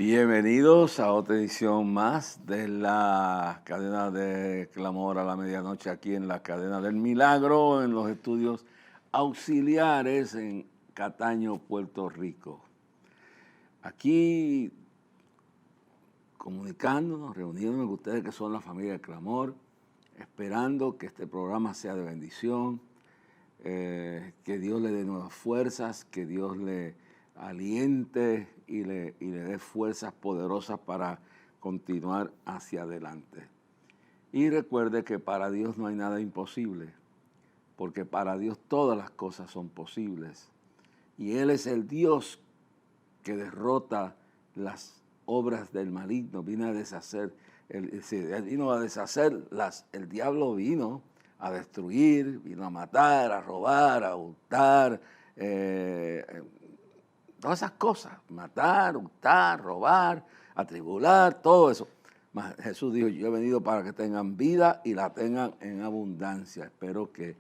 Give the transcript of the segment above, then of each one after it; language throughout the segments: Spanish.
Bienvenidos a otra edición más de la cadena de Clamor a la Medianoche aquí en la cadena del Milagro en los estudios auxiliares en Cataño, Puerto Rico. Aquí comunicándonos, reuniéndonos con ustedes que son la familia de Clamor, esperando que este programa sea de bendición, que Dios le dé nuevas fuerzas, que Dios le aliente y le dé fuerzas poderosas para continuar hacia adelante. Y recuerde que para Dios no hay nada imposible, porque para Dios todas las cosas son posibles. Y Él es el Dios que derrota las obras del maligno, vino a deshacer, Él vino a deshacerlas, el diablo vino a destruir, vino a matar, a robar, a hurtar, todas esas cosas, matar, hurtar, robar, atribular, todo eso. Mas Jesús dijo, yo he venido para que tengan vida y la tengan en abundancia. Espero que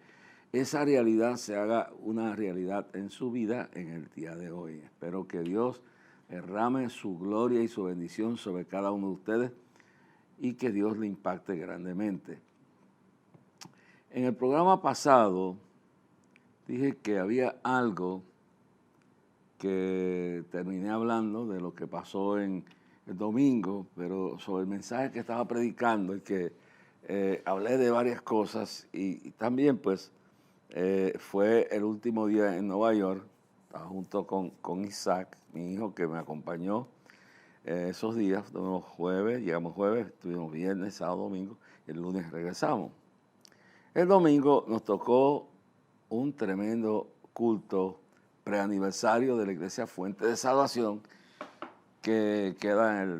esa realidad se haga una realidad en su vida en el día de hoy. Espero que Dios derrame su gloria y su bendición sobre cada uno de ustedes y que Dios le impacte grandemente. En el programa pasado dije que había algo que terminé hablando de lo que pasó en el domingo, pero sobre el mensaje que estaba predicando y que hablé de varias cosas y también pues fue el último día en Nueva York, estaba junto con Isaac, mi hijo que me acompañó esos días, estuvimos jueves, llegamos jueves, estuvimos viernes, sábado, domingo, y el lunes regresamos. El domingo nos tocó un tremendo culto preaniversario de la Iglesia Fuente de Salvación que queda en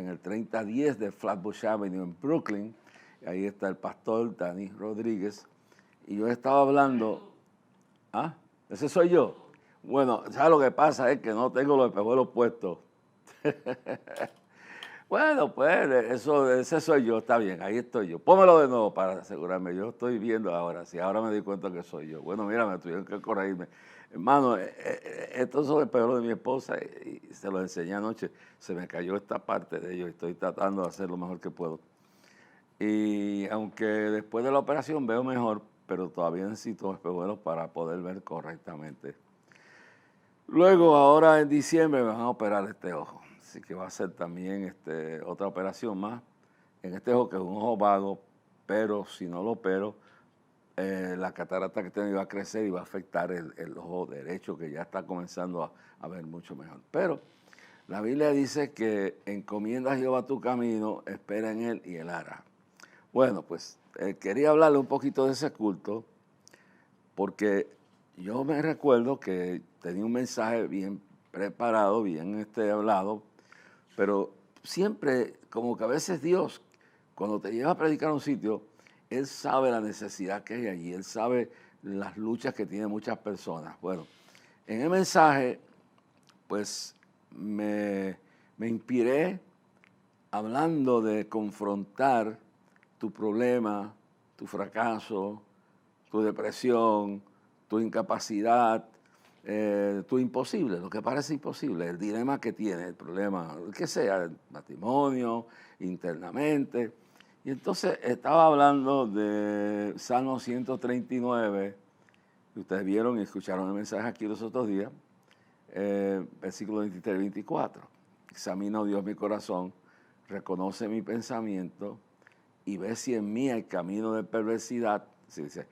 el 3010 de Flatbush Avenue en Brooklyn. Ahí está el pastor Dani Rodríguez. Y yo estaba hablando... ¿Ah? ¿Ese soy yo? Bueno, ¿sabes lo que pasa? Es que no tengo los espejuelos puestos. Bueno, pues ese soy yo, está bien, ahí estoy yo. Pónmelo de nuevo para asegurarme, yo estoy viendo ahora, sí, ahora me di cuenta que soy yo. Bueno, mira, me tuvieron que corregirme. Hermano, estos son espejuelos de mi esposa y se los enseñé anoche. Se me cayó esta parte de ellos y estoy tratando de hacer lo mejor que puedo. Y aunque después de la operación veo mejor, pero todavía necesito espejuelos para poder ver correctamente. Luego, ahora en diciembre me van a operar este ojo. Así que va a ser también otra operación más en este ojo, que es un ojo vago, pero si no lo opero, la catarata que tengo va a crecer y va a afectar el ojo derecho, que ya está comenzando a ver mucho mejor. Pero la Biblia dice que encomienda a Jehová tu camino, espera en él y él hará. Bueno, pues quería hablarle un poquito de ese culto, porque yo me recuerdo que tenía un mensaje bien preparado, bien hablado, pero siempre, como que a veces Dios, cuando te lleva a predicar a un sitio, Él sabe la necesidad que hay allí, Él sabe las luchas que tienen muchas personas. Bueno, en el mensaje, pues me inspiré hablando de confrontar tu problema, tu fracaso, tu depresión, tu incapacidad, tu imposible, lo que parece imposible, el dilema que tiene, el problema, que sea, el matrimonio, internamente. Y entonces estaba hablando de Salmo 139, que ustedes vieron y escucharon el mensaje aquí los otros días, versículo 23 y 24. Examina, oh Dios, mi corazón, reconoce mi pensamiento y ve si en mí hay camino de perversidad. Sí, dice,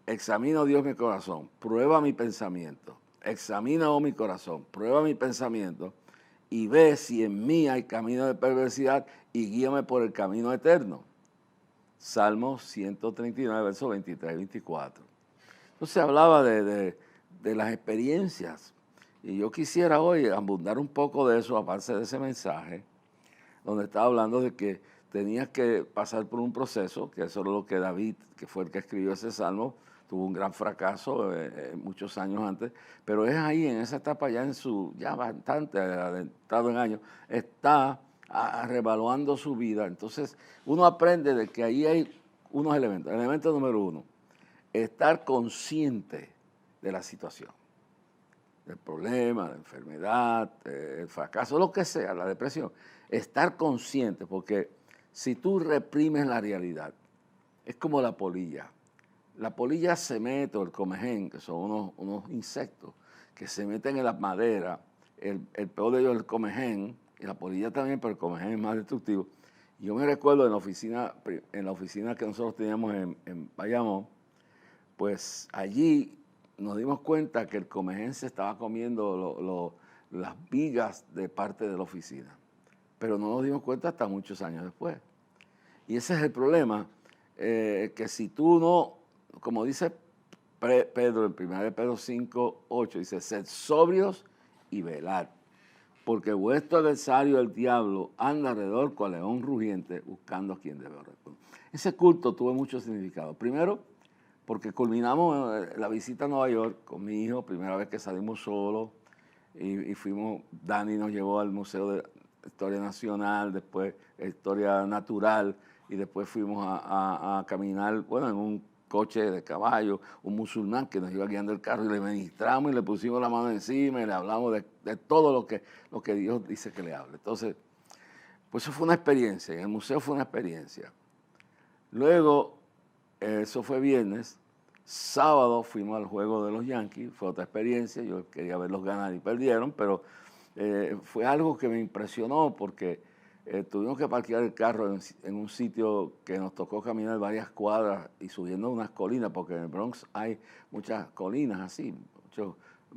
examina, oh Dios, mi corazón, prueba mi pensamiento. Examina, oh mi corazón, prueba mi pensamiento y ve si en mí hay camino de perversidad y guíame por el camino eterno. Salmo 139, versos 23 y 24. Entonces hablaba de las experiencias. Y yo quisiera hoy abundar un poco de eso, aparte de ese mensaje, donde estaba hablando de que tenías que pasar por un proceso, que eso es lo que David, que fue el que escribió ese salmo, tuvo un gran fracaso muchos años antes, pero es ahí, en esa etapa ya ya bastante adentrado en años, está revaluando su vida. Entonces uno aprende de que ahí hay unos elementos. El elemento número uno, estar consciente de la situación. del problema, la enfermedad, el fracaso, lo que sea, la depresión. Estar consciente, porque si tú reprimes la realidad, es como la polilla. La polilla se mete, o el comején, que son unos insectos, que se meten en la madera. El peor de ellos es el comején, y la polilla también, pero el comején es más destructivo. Yo me recuerdo en la oficina que nosotros teníamos en Bayamón, pues allí nos dimos cuenta que el comején se estaba comiendo las vigas de parte de la oficina, pero no nos dimos cuenta hasta muchos años después. Y ese es el problema, que si tú no, como dice Pedro en 1 Pedro 5:8, dice, sed sobrios y velad, porque vuestro adversario el diablo anda alrededor cual león rugiente buscando a quien debe responder. Ese culto tuvo mucho significado. Primero, porque culminamos la visita a Nueva York con mi hijo, primera vez que salimos solos, y fuimos, Dani nos llevó al Museo de Historia Nacional, después Historia Natural, y después fuimos a caminar, bueno, en un coche de caballo, un musulmán que nos iba guiando el carro, y le ministramos y le pusimos la mano encima y le hablamos de todo lo que Dios dice que le hable. Entonces, pues eso fue una experiencia, en el museo fue una experiencia. Luego, eso fue viernes. Sábado fuimos al juego de los Yankees, fue otra experiencia, yo quería verlos ganar y perdieron, pero fue algo que me impresionó porque tuvimos que parquear el carro en un sitio que nos tocó caminar varias cuadras y subiendo unas colinas, porque en el Bronx hay muchas colinas así, muchos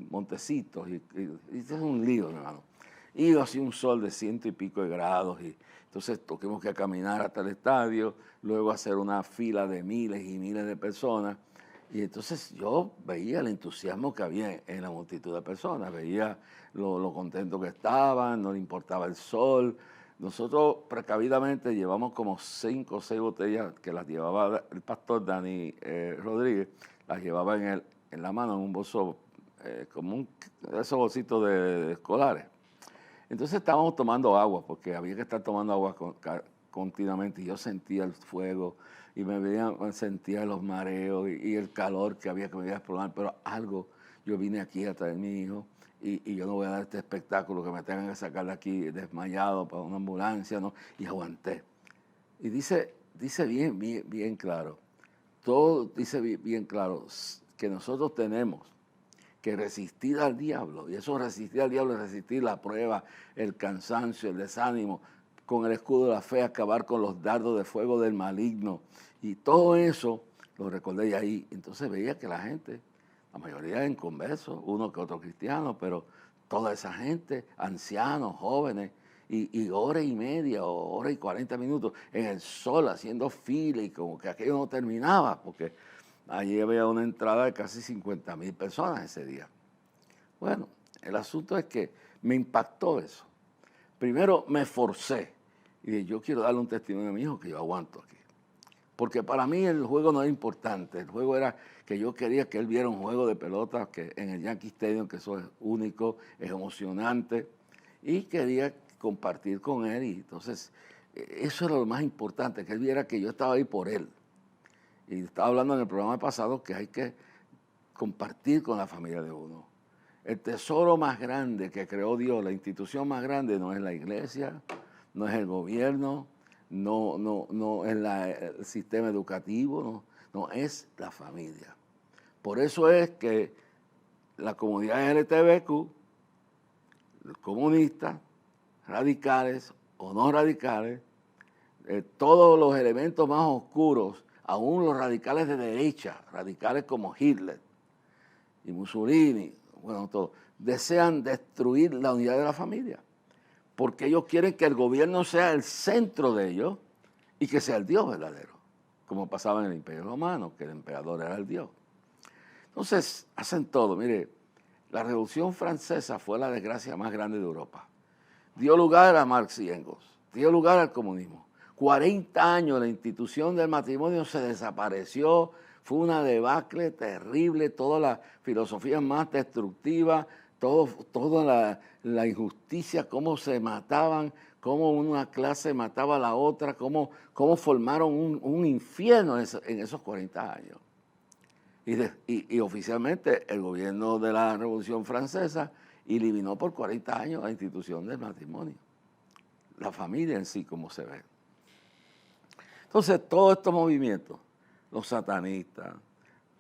montecitos, y esto es un lío, mi hermano. Y hacía un sol de 100 y pico de grados, y entonces tuvimos que caminar hasta el estadio, luego hacer una fila de miles y miles de personas. Y entonces yo veía el entusiasmo que había en la multitud de personas, veía lo contentos que estaban, no le importaba el sol. Nosotros precavidamente llevamos como 5 o 6 botellas que las llevaba el pastor Dani Rodríguez, las llevaba en la mano, en un bolso, como esos bolsitos de escolares. Entonces estábamos tomando agua, porque había que estar tomando agua continuamente, y yo sentía el fuego, y sentía los mareos y el calor que me iba a explotar, pero algo, yo vine aquí a traer a mi hijo, y yo no voy a dar este espectáculo que me tengan que sacar de aquí desmayado para una ambulancia, ¿no? Y aguanté. Y dice bien claro, todo dice bien claro, que nosotros tenemos que resistir al diablo, y eso resistir al diablo es resistir la prueba, el cansancio, el desánimo, con el escudo de la fe acabar con los dardos de fuego del maligno, y todo eso lo recordé y ahí. Entonces veía que la gente, la mayoría en conversos, uno que otro cristiano, pero toda esa gente, ancianos, jóvenes, y hora y media o hora y 40 minutos en el sol haciendo fila, y como que aquello no terminaba, porque allí había una entrada de casi 50,000 personas ese día. Bueno, el asunto es que me impactó eso. Primero me forcé y dije, yo quiero darle un testimonio a mi hijo que yo aguanto aquí. Porque para mí el juego no era importante, el juego era que yo quería que él viera un juego de pelota que en el Yankee Stadium, que eso es único, es emocionante, y quería compartir con él, y entonces eso era lo más importante, que él viera que yo estaba ahí por él. Y estaba hablando en el programa pasado que hay que compartir con la familia de uno. El tesoro más grande que creó Dios, la institución más grande, no es la iglesia, no es el gobierno, no es el sistema educativo, no es la familia. Por eso es que la comunidad LGTBQ, los comunistas, radicales o no radicales, todos los elementos más oscuros, aún los radicales de derecha, radicales como Hitler y Mussolini, bueno, todos, desean destruir la unidad de la familia, porque ellos quieren que el gobierno sea el centro de ellos y que sea el Dios verdadero, como pasaba en el Imperio Romano, que el emperador era el Dios. Entonces, hacen todo. Mire, la Revolución Francesa fue la desgracia más grande de Europa. Dio lugar a Marx y Engels, dio lugar al comunismo. 40 años la institución del matrimonio se desapareció, fue una debacle terrible, toda la filosofía más destructiva, toda la injusticia, cómo se mataban, cómo una clase mataba a la otra, cómo formaron un infierno en esos 40 años. Y oficialmente el gobierno de la Revolución Francesa eliminó por 40 años la institución del matrimonio, la familia en sí, como se ve. Entonces, todos estos movimientos, los satanistas,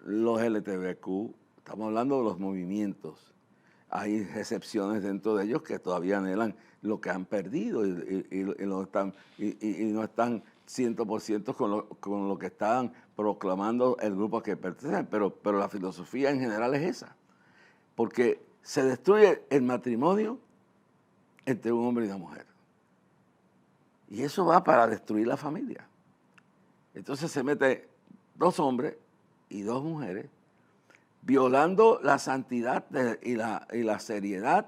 los LGTBQ, estamos hablando de los movimientos. Hay excepciones dentro de ellos que todavía anhelan lo que han perdido y no están 100% con lo que estaban proclamando el grupo a que pertenecen, pero la filosofía en general es esa, porque se destruye el matrimonio entre un hombre y una mujer. Y eso va para destruir la familia. Entonces se mete 2 hombres y 2 mujeres, violando la santidad y la seriedad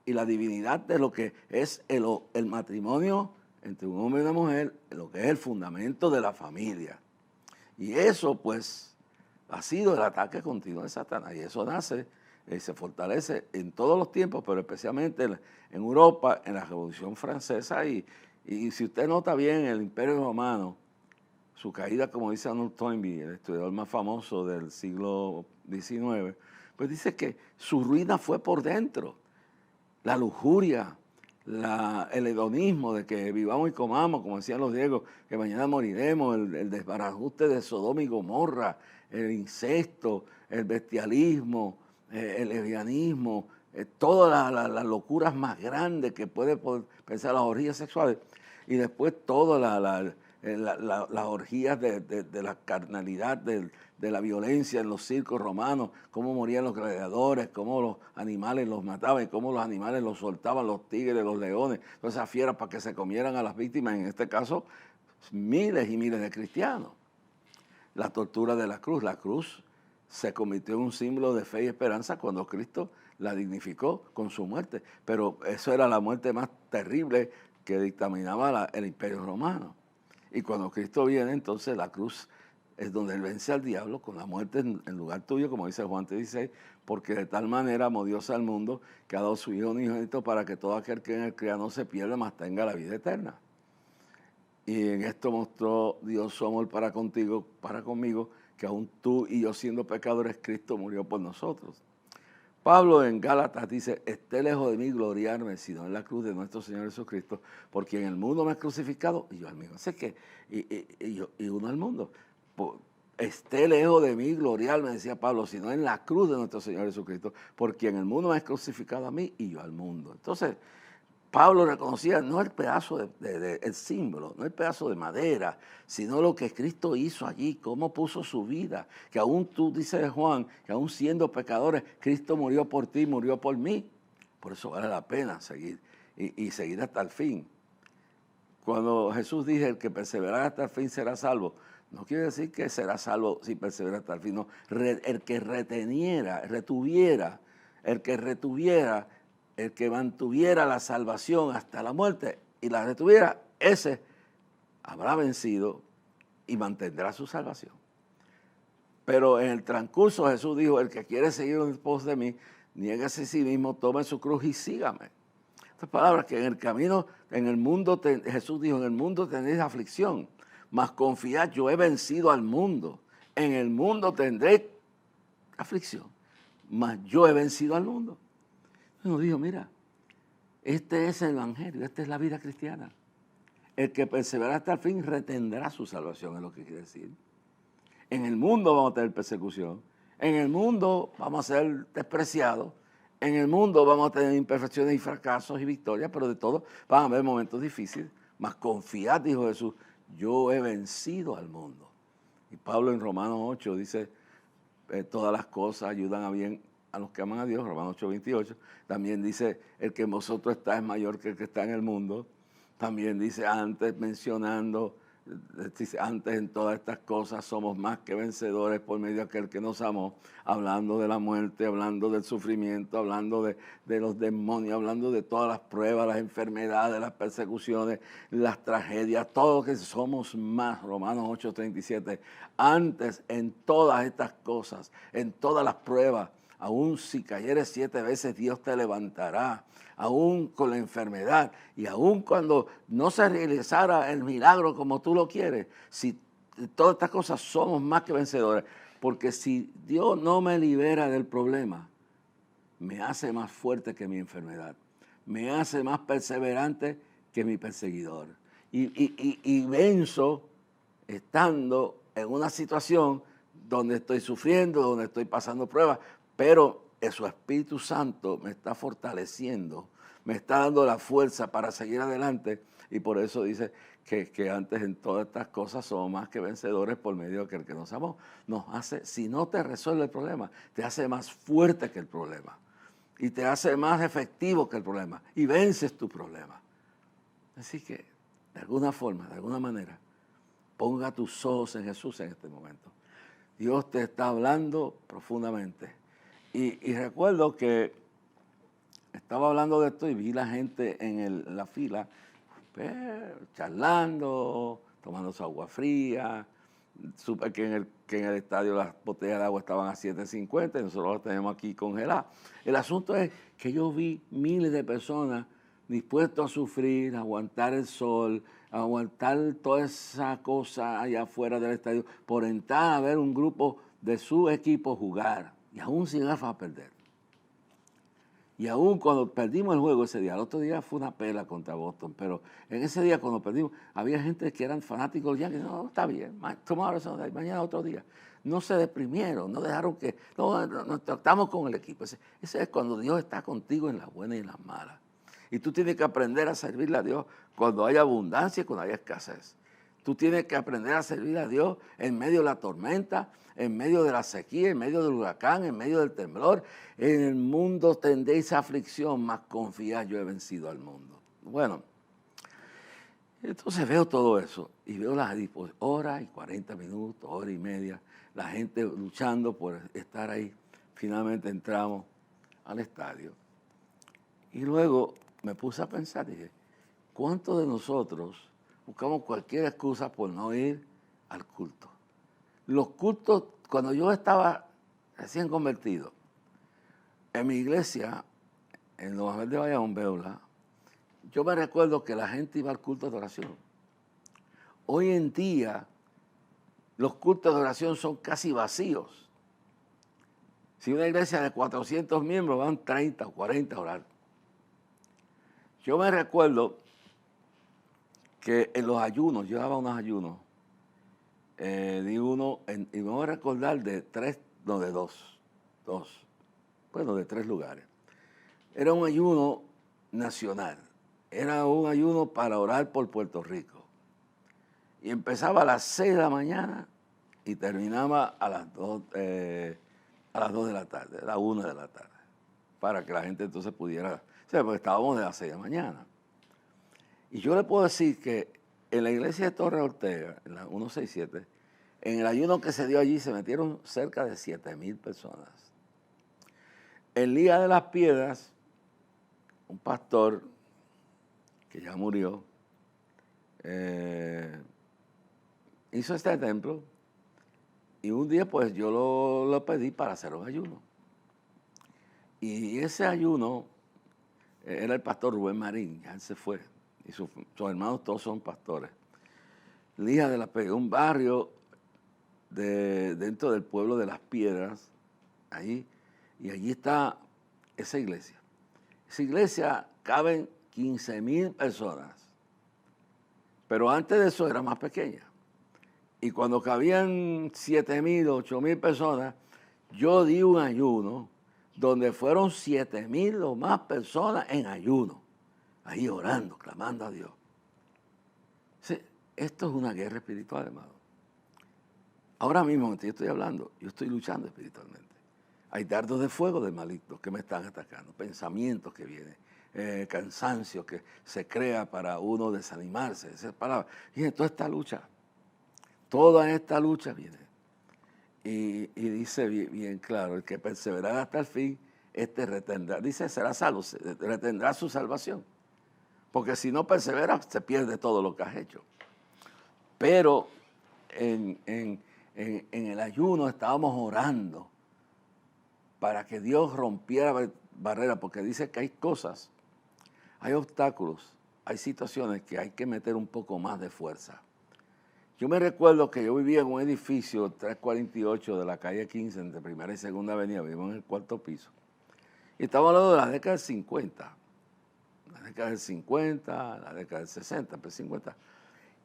y la divinidad de lo que es el matrimonio entre un hombre y una mujer, lo que es el fundamento de la familia. Y eso, pues, ha sido el ataque continuo de Satanás. Y eso nace y se fortalece en todos los tiempos, pero especialmente en Europa, en la Revolución Francesa. Y si usted nota bien, el Imperio Romano, su caída, como dice Arnold Toynbee, el estudiador más famoso del siglo XIX, pues dice que su ruina fue por dentro. La lujuria, el hedonismo de que vivamos y comamos, como decían los griegos, que mañana moriremos, el desbarajuste de Sodoma y Gomorra, el incesto, el bestialismo, el lesbianismo, todas las locuras más grandes que puede pensar, las orgías sexuales, y después todas las orgías de la carnalidad, de la violencia en los circos romanos, cómo morían los gladiadores, cómo los animales los mataban, y cómo los animales los soltaban, los tigres, los leones, todas esas fieras para que se comieran a las víctimas, en este caso miles y miles de cristianos. La tortura de la cruz se convirtió en un símbolo de fe y esperanza cuando Cristo la dignificó con su muerte, pero eso era la muerte más terrible que dictaminaba el Imperio Romano. Y cuando Cristo viene, entonces la cruz es donde Él vence al diablo con la muerte en lugar tuyo, como dice Juan 3:16, porque de tal manera amó Dios al mundo que ha dado su Hijo unigénito para que todo aquel que en Él crea no se pierda, mas tenga la vida eterna. Y en esto mostró Dios su amor para conmigo, que aún tú y yo siendo pecadores, Cristo murió por nosotros. Pablo en Gálatas dice, esté lejos de mí gloriarme, sino en la cruz de nuestro Señor Jesucristo, porque en el mundo me ha crucificado y yo al mismo. Así que, y uno al mundo. Esté lejos de mí gloriarme, decía Pablo, sino en la cruz de nuestro Señor Jesucristo, porque en el mundo me ha crucificado a mí y yo al mundo. Entonces, Pablo reconocía no el pedazo el símbolo, no el pedazo de madera, sino lo que Cristo hizo allí, cómo puso su vida. Que aún tú, dice Juan, que aún siendo pecadores, Cristo murió por ti, murió por mí. Por eso vale la pena seguir y seguir hasta el fin. Cuando Jesús dice, el que perseverará hasta el fin será salvo, no quiere decir que será salvo si persevera hasta el fin, no. El que retuviera, el que mantuviera la salvación hasta la muerte y la retuviera, ese habrá vencido y mantendrá su salvación. Pero en el transcurso Jesús dijo, el que quiere seguir en pos de mí, niéguese a sí mismo, tome su cruz y sígame. Estas palabras que en el camino, en el mundo, Jesús dijo, en el mundo tendréis aflicción, mas confiad, yo he vencido al mundo. En el mundo tendréis aflicción, mas yo he vencido al mundo. Nos dijo, mira, este es el Evangelio, esta es la vida cristiana. El que persevera hasta el fin retendrá su salvación, es lo que quiere decir. En el mundo vamos a tener persecución, en el mundo vamos a ser despreciados, en el mundo vamos a tener imperfecciones y fracasos y victorias, pero de todo van a haber momentos difíciles. Mas confiad, dijo Jesús, yo he vencido al mundo. Y Pablo en Romanos 8 dice, todas las cosas ayudan a bien a los que aman a Dios, Romanos 8:28. También dice, el que en vosotros está es mayor que el que está en el mundo. También dice, antes en todas estas cosas somos más que vencedores por medio de aquel que nos amó, hablando de la muerte, hablando del sufrimiento, hablando de los demonios, hablando de todas las pruebas, las enfermedades, las persecuciones, las tragedias, todo lo que somos más, Romanos 8:37. Antes en todas estas cosas, en todas las pruebas, aún si cayeres 7 veces, Dios te levantará, aún con la enfermedad, y aún cuando no se realizara el milagro como tú lo quieres, si todas estas cosas somos más que vencedores. Porque si Dios no me libera del problema, me hace más fuerte que mi enfermedad, me hace más perseverante que mi perseguidor. Y venzo estando en una situación donde estoy sufriendo, donde estoy pasando pruebas, pero su Espíritu Santo me está fortaleciendo, me está dando la fuerza para seguir adelante, y por eso dice que antes en todas estas cosas somos más que vencedores por medio de aquel que nos amó. Nos hace, si no te resuelve el problema, te hace más fuerte que el problema, y te hace más efectivo que el problema, y vences tu problema. Así que, de alguna forma, de alguna manera, ponga tus ojos en Jesús en este momento. Dios te está hablando profundamente. Y recuerdo que estaba hablando de esto y vi la gente en la fila, pues, charlando, tomando su agua fría. Supe que en el estadio las botellas de agua estaban a 7.50 y nosotros las tenemos aquí congeladas. El asunto es que yo vi miles de personas dispuestos a sufrir, a aguantar el sol, a aguantar toda esa cosa allá afuera del estadio, por entrar a ver un grupo de su equipo jugar, y aún sin gafas a perder. Y aún cuando perdimos el juego ese día, el otro día fue una pela contra Boston, pero en ese día cuando perdimos, había gente que eran fanáticos ya que no, está bien, mañana otro día. No se deprimieron, no dejaron que, no, nos tratamos con el equipo. Ese es cuando Dios está contigo en las buenas y en las malas. Y tú tienes que aprender a servirle a Dios cuando haya abundancia y cuando haya escasez. Tú tienes que aprender a servir a Dios en medio de la tormenta, en medio de la sequía, en medio del huracán, en medio del temblor. En el mundo tendréis aflicción, mas confiad, yo he vencido al mundo. Bueno, entonces veo todo eso y veo las horas y 40 minutos, hora y media, la gente luchando por estar ahí. Finalmente entramos al estadio. Y luego me puse a pensar, dije, ¿cuántos de nosotros buscamos cualquier excusa por no ir al culto? Los cultos, cuando yo estaba recién convertido, en mi iglesia, en Los Ángeles de Bayamón, Beula, yo me recuerdo que la gente iba al culto de oración. Hoy en día, los cultos de oración son casi vacíos. Si una iglesia de 400 miembros van 30 o 40 a orar. Yo me recuerdo que en los ayunos, yo daba unos ayunos, di uno, y me voy a recordar de de 3 lugares. Era un ayuno nacional, era un ayuno para orar por Puerto Rico. Y empezaba a las 6 de la mañana y terminaba a las 2 de la tarde, a las 1 de la tarde, para que la gente entonces pudiera, o sea, porque estábamos de las 6 de la mañana. Y yo le puedo decir que en la iglesia de Torre Ortega, en la 167, en el ayuno que se dio allí se metieron cerca de 7,000 personas. El Día de las Piedras, un pastor que ya murió, hizo este templo y un día pues yo lo pedí para hacer un ayuno. Y ese ayuno era el pastor Rubén Marín, ya él se fue. Y sus hermanos todos son pastores. Lija de la Pega, un barrio dentro del pueblo de Las Piedras, ahí, y allí está esa iglesia. Esa iglesia caben 15,000 personas, pero antes de eso era más pequeña. Y cuando cabían 7,000, 8,000 personas, yo di un ayuno donde fueron 7,000 o más personas en ayuno. Ahí orando, clamando a Dios. Sí, esto es una guerra espiritual, hermano. Ahora mismo, mientras yo estoy hablando, yo estoy luchando espiritualmente. Hay dardos de fuego del maligno que me están atacando, pensamientos que vienen, cansancio que se crea para uno desanimarse, esas palabras. Y en toda esta lucha viene. Y dice bien claro, el que perseverará hasta el fin, este retendrá. Dice, será salvo, retendrá su salvación. Porque si no perseveras, se pierde todo lo que has hecho. Pero en el ayuno estábamos orando para que Dios rompiera barreras, porque dice que hay cosas, hay obstáculos, hay situaciones que hay que meter un poco más de fuerza. Yo me recuerdo que yo vivía en un edificio 348 de la calle 15, entre Primera y Segunda Avenida, vivimos en el cuarto piso. Y estamos hablando de la década del 50, la década del 60, pues 50.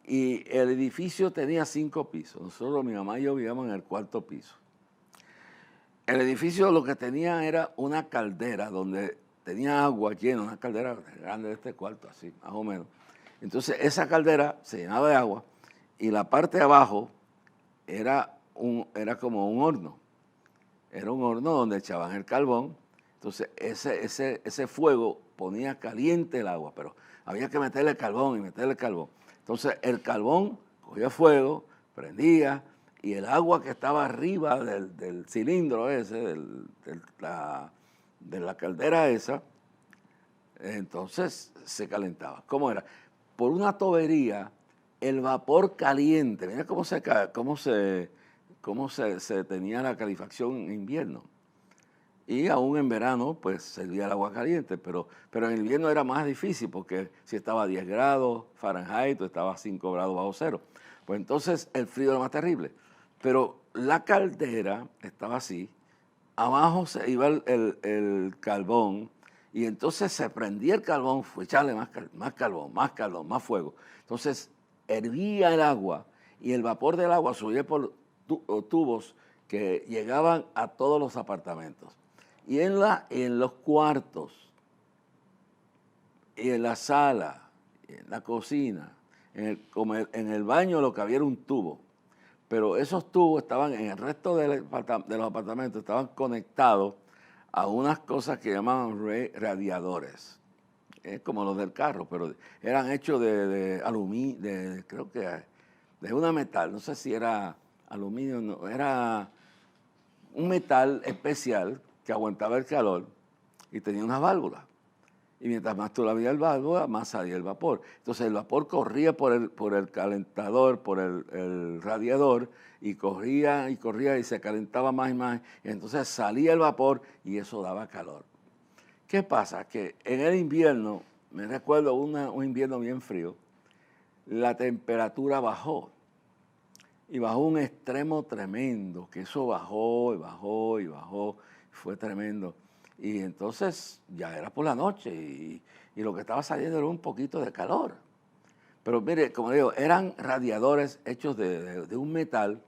Y el edificio tenía 5 pisos. Nosotros, mi mamá y yo vivíamos en el cuarto piso. El edificio lo que tenía era una caldera donde tenía agua llena, una caldera grande de este cuarto, así, más o menos. Entonces, esa caldera se llenaba de agua y la parte de abajo era como un horno. Era un horno donde echaban el carbón. Entonces, ese fuego ponía caliente el agua, pero había que meterle carbón y meterle carbón. Entonces, el carbón cogía fuego, prendía, y el agua que estaba arriba del cilindro ese, de la caldera esa, entonces se calentaba. ¿Cómo era? Por una tubería, el vapor caliente, mira cómo se tenía la calefacción en invierno. Y aún en verano, pues servía el agua caliente, pero en invierno era más difícil porque si estaba a 10 grados Fahrenheit o estaba a 5 grados bajo cero, pues entonces el frío era más terrible. Pero la caldera estaba así, abajo se iba el carbón y entonces se prendía el carbón, fue echarle más carbón, más fuego. Entonces hervía el agua y el vapor del agua subía por tubos que llegaban a todos los apartamentos. Y en los cuartos, y en la sala, en la cocina, en el baño lo que había era un tubo. Pero esos tubos estaban en el resto de los apartamentos, estaban conectados a unas cosas que llamaban radiadores, como los del carro, pero eran hechos de aluminio, creo que de una metal, no sé si era aluminio, no, era un metal especial que aguantaba el calor y tenía unas válvulas. Y mientras más tú la abrías el válvula, más salía el vapor. Entonces el vapor corría por el calentador, por el radiador, y corría y se calentaba más y más. Y entonces salía el vapor y eso daba calor. ¿Qué pasa? Que en el invierno, me recuerdo un invierno bien frío, la temperatura bajó. Y bajó un extremo tremendo, que eso bajó y bajó y bajó, fue tremendo. Y entonces ya era por la noche y lo que estaba saliendo era un poquito de calor. Pero mire, como digo, eran radiadores hechos de un metal,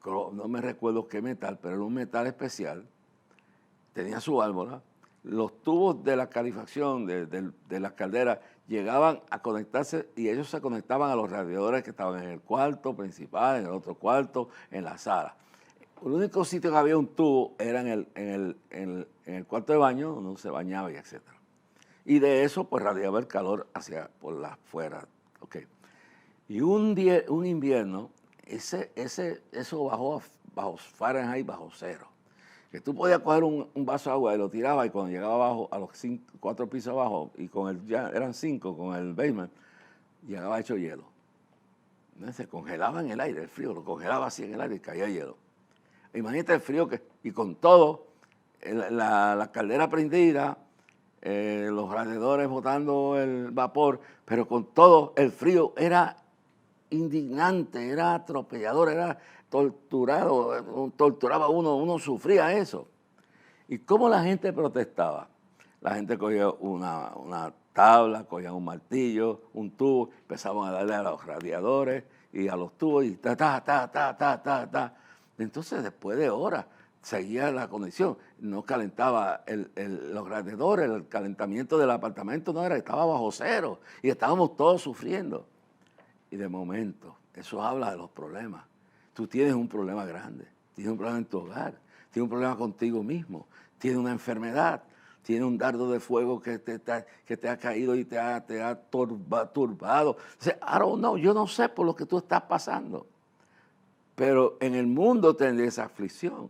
no me recuerdo qué metal, pero era un metal especial, tenía su válvula. Los tubos de la calefacción de las calderas llegaban a conectarse y ellos se conectaban a los radiadores que estaban en el cuarto principal, en el otro cuarto, en la sala. El único sitio que había un tubo era en el cuarto de baño, donde uno se bañaba y etc. Y de eso pues radiaba el calor por las afuera. Okay. Y un invierno, eso bajó bajo Fahrenheit, bajo cero. Que tú podías coger un vaso de agua y lo tirabas y cuando llegaba abajo, a los 4 pisos abajo, y ya eran 5 con el basement, llegaba hecho hielo. Se congelaba en el aire, el frío, lo congelaba así en el aire y caía hielo. Imagínate el frío y con todo, la caldera prendida, los radiadores botando el vapor, pero con todo el frío era indignante, era atropellador, era torturaba a uno sufría eso. ¿Y cómo la gente protestaba? La gente cogía una tabla, cogía un martillo, un tubo, empezaban a darle a los radiadores y a los tubos y ta. Entonces, después de horas, seguía la conexión. No calentaba los radiadores, el calentamiento del apartamento estaba bajo cero y estábamos todos sufriendo. Y de momento, eso habla de los problemas. Tú tienes un problema grande, tienes un problema en tu hogar, tienes un problema contigo mismo, tienes una enfermedad, tienes un dardo de fuego que te ha caído y te ha turbado. O sea, I don't know, yo no sé por lo que tú estás pasando. Pero en el mundo tendréis aflicción.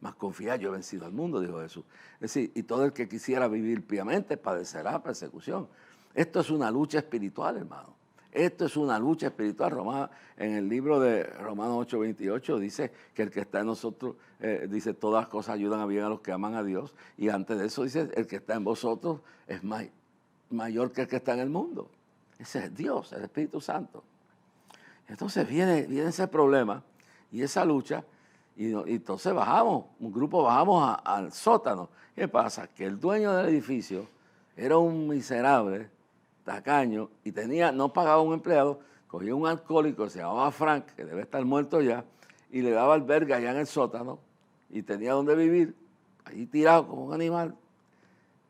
Mas confía, yo he vencido al mundo, dijo Jesús. Es decir, y todo el que quisiera vivir piamente padecerá persecución. Esto es una lucha espiritual, hermano. Esto es una lucha espiritual. En el libro de Romanos 8:28 dice que el que está en nosotros, dice, todas las cosas ayudan a bien a los que aman a Dios. Y antes de eso dice, el que está en vosotros es mayor que el que está en el mundo. Ese es Dios, el Espíritu Santo. Entonces viene ese problema y esa lucha, y entonces bajamos, un grupo bajamos al sótano. ¿Qué pasa? Que el dueño del edificio era un miserable, tacaño, y no pagaba un empleado, cogía un alcohólico, se llamaba Frank, que debe estar muerto ya, y le daba albergue allá en el sótano, y tenía donde vivir, ahí tirado como un animal,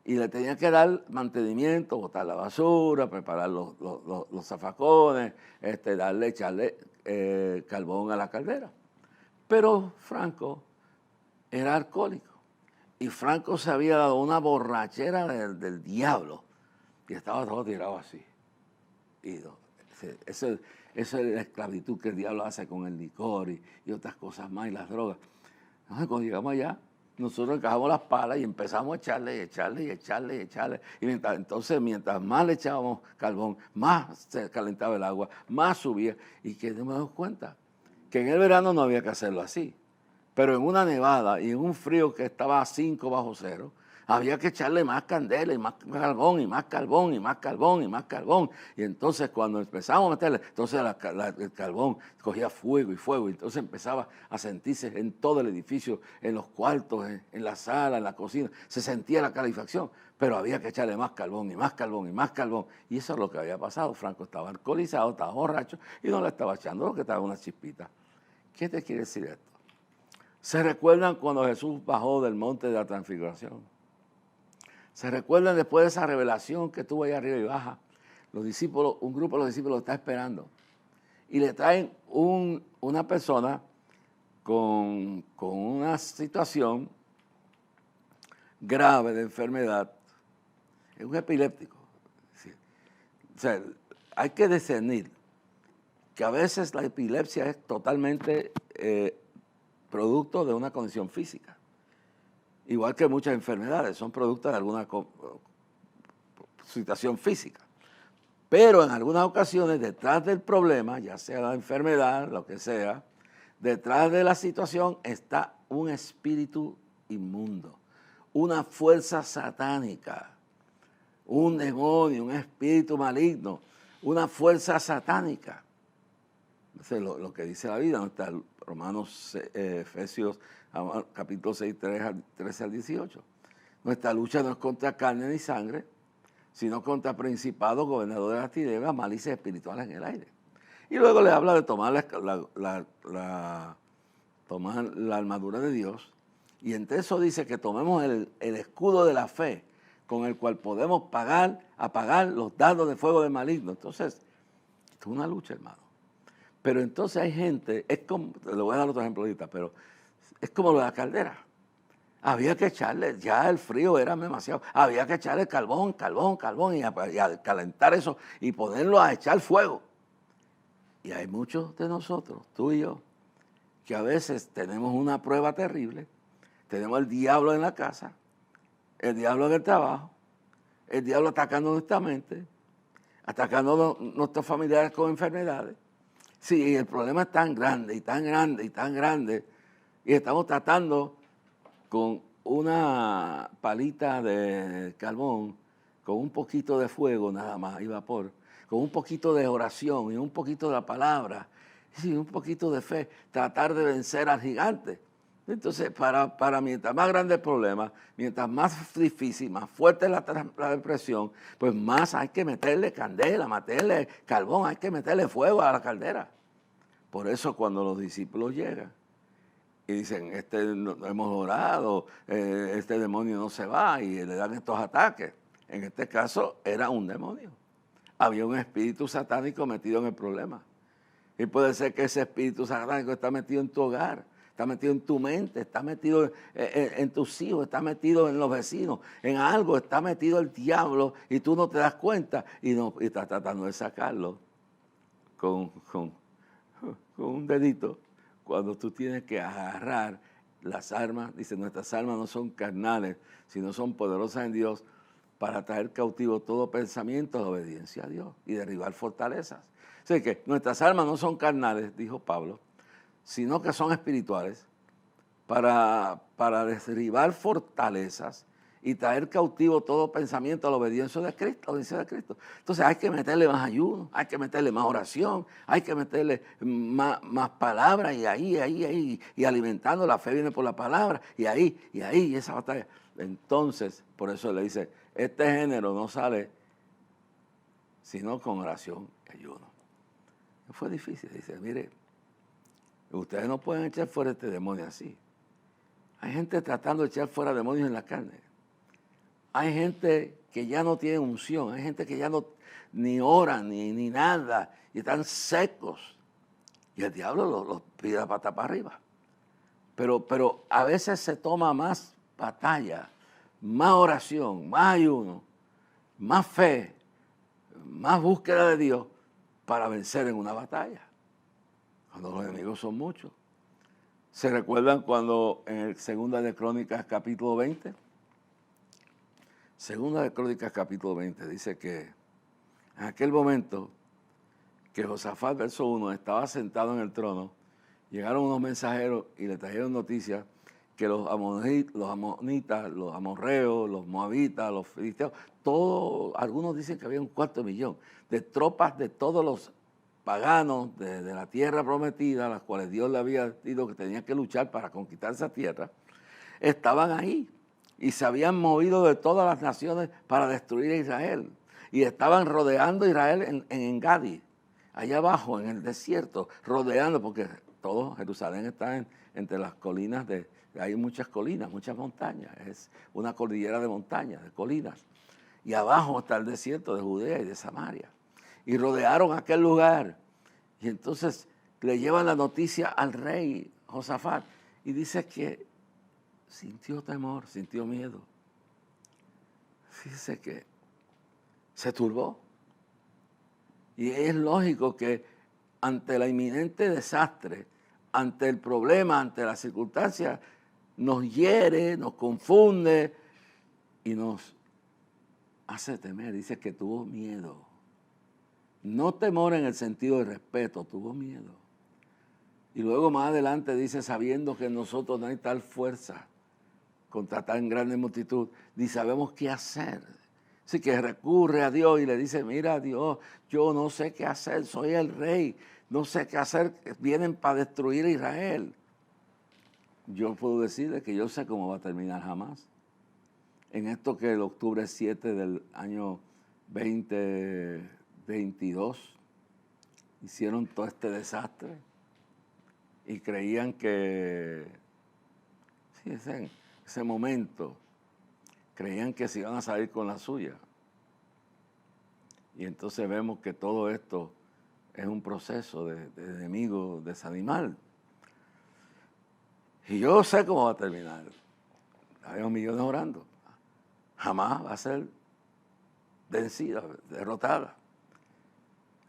y le tenía que dar mantenimiento, botar la basura, preparar los zafacones, echarle carbón a la caldera. Pero Franco era alcohólico, y Franco se había dado una borrachera del diablo, y estaba todo tirado así. Y esa es la esclavitud que el diablo hace con el licor y otras cosas más, y las drogas. Entonces, cuando llegamos allá, nosotros encajamos las palas y empezamos a echarle. Y mientras más le echábamos carbón, más se calentaba el agua, más subía. Y que no me doy cuenta que en el verano no había que hacerlo así. Pero en una nevada y en un frío que estaba a 5 bajo cero, había que echarle más candela y más carbón y más carbón y más carbón y más carbón. Y entonces cuando empezamos a meterle, entonces el carbón cogía fuego y fuego. Y entonces empezaba a sentirse en todo el edificio, en los cuartos, en la sala, en la cocina. Se sentía la calefacción, pero había que echarle más carbón y más carbón y más carbón. Y eso es lo que había pasado. Franco estaba alcoholizado, estaba borracho y no le estaba echando lo que estaba una chispita. ¿Qué te quiere decir esto? ¿Se recuerdan cuando Jesús bajó del monte de la transfiguración? ¿Se recuerdan después de esa revelación que tuvo ahí arriba y baja? Los discípulos, un grupo de los discípulos lo está esperando. Y le traen una persona con una situación grave de enfermedad. Es un epiléptico. O sea, hay que discernir que a veces la epilepsia es totalmente producto de una condición física. Igual que muchas enfermedades, son producto de alguna situación física. Pero en algunas ocasiones, detrás del problema, ya sea la enfermedad, lo que sea, detrás de la situación está un espíritu inmundo, una fuerza satánica, un demonio, un espíritu maligno, una fuerza satánica. Entonces, lo que dice la Biblia, no está Romanos, Efesios, capítulo 6, 13 al 18. Nuestra lucha no es contra carne ni sangre, sino contra principados, gobernadores de las tinieblas, malicias espirituales en el aire. Y luego le habla de tomar tomar la armadura de Dios. Y entre eso dice que tomemos el escudo de la fe, con el cual podemos apagar los dardos de fuego del maligno. Entonces, esto es una lucha, hermano. Pero entonces hay gente, es como, le voy a dar otro ejemplo ahorita, pero es como lo de la caldera. Había que echarle, ya el frío era demasiado, había que echarle carbón y a calentar eso y ponerlo a echar fuego. Y hay muchos de nosotros, tú y yo, que a veces tenemos una prueba terrible, tenemos el diablo en la casa, el diablo en el trabajo, el diablo atacando nuestra mente, atacando nuestros familiares con enfermedades. Sí, el problema es tan grande y tan grande y tan grande, y estamos tratando con una palita de carbón, con un poquito de fuego nada más y vapor, con un poquito de oración y un poquito de la palabra, y un poquito de fe, tratar de vencer al gigante. Entonces, para mientras más grande el problema, mientras más difícil, más fuerte la depresión, pues más hay que meterle candela, meterle carbón, hay que meterle fuego a la caldera. Por eso cuando los discípulos llegan y dicen, hemos orado, este demonio no se va, y le dan estos ataques. En este caso era un demonio. Había un espíritu satánico metido en el problema. Y puede ser que ese espíritu satánico está metido en tu hogar, está metido en tu mente, está metido en tus hijos, está metido en los vecinos, en algo está metido el diablo y tú no te das cuenta y estás tratando de sacarlo con un dedito, cuando tú tienes que agarrar las armas. Dice, nuestras armas no son carnales, sino son poderosas en Dios para traer cautivo todo pensamiento a la obediencia a Dios y derribar fortalezas. O sea que nuestras armas no son carnales, dijo Pablo, sino que son espirituales para derribar fortalezas y traer cautivo todo pensamiento a la obediencia de Cristo, Entonces hay que meterle más ayuno, hay que meterle más oración, hay que meterle más palabras y ahí, y alimentando la fe viene por la palabra, y esa batalla. Entonces, por eso le dice, este género no sale sino con oración y ayuno. Fue difícil, dice, mire, ustedes no pueden echar fuera este demonio así. Hay gente tratando de echar fuera demonios en la carne. Hay gente que ya no tiene unción, hay gente que ya no ni oran ni nada, y están secos. Y el diablo los pide a pata para arriba. Pero a veces se toma más batalla, más oración, más ayuno, más fe, más búsqueda de Dios para vencer en una batalla. Cuando los enemigos son muchos. ¿Se recuerdan cuando en el Segunda de Crónicas capítulo 20? Segunda de Crónicas capítulo 20 dice que en aquel momento que Josafat, verso 1, estaba sentado en el trono, llegaron unos mensajeros y le trajeron noticias que los amonitas, los amorreos, los moabitas, los filisteos, algunos dicen que había 250,000 de tropas de todos los paganos de la tierra prometida, a las cuales Dios le había dicho que tenían que luchar para conquistar esa tierra, estaban ahí y se habían movido de todas las naciones para destruir a Israel. Y estaban rodeando a Israel en Engadi, allá abajo en el desierto, rodeando, porque todo Jerusalén está entre las colinas, hay muchas colinas, muchas montañas, es una cordillera de montañas, de colinas. Y abajo está el desierto de Judea y de Samaria. Y rodearon aquel lugar. Y entonces le llevan la noticia al rey Josafat. Y dice que sintió temor, sintió miedo. Fíjese que se turbó. Y es lógico que ante la inminente desastre, ante el problema, ante la circunstancia, nos hiere, nos confunde y nos hace temer. Dice que tuvo miedo. No temor en el sentido de respeto, tuvo miedo. Y luego más adelante dice, sabiendo que en nosotros no hay tal fuerza contra tan grande multitud, ni sabemos qué hacer. Así que recurre a Dios y le dice, mira Dios, yo no sé qué hacer, soy el rey, no sé qué hacer, vienen para destruir a Israel. Yo puedo decirle que yo sé cómo va a terminar jamás. En esto que el octubre 7 del año 2022 hicieron todo este desastre y creían que, sí, ese momento, creían que se iban a salir con la suya. Y entonces vemos que todo esto es un proceso de enemigo desanimar. Y yo sé cómo va a terminar. Hay millones orando. Jamás va a ser vencida, derrotada.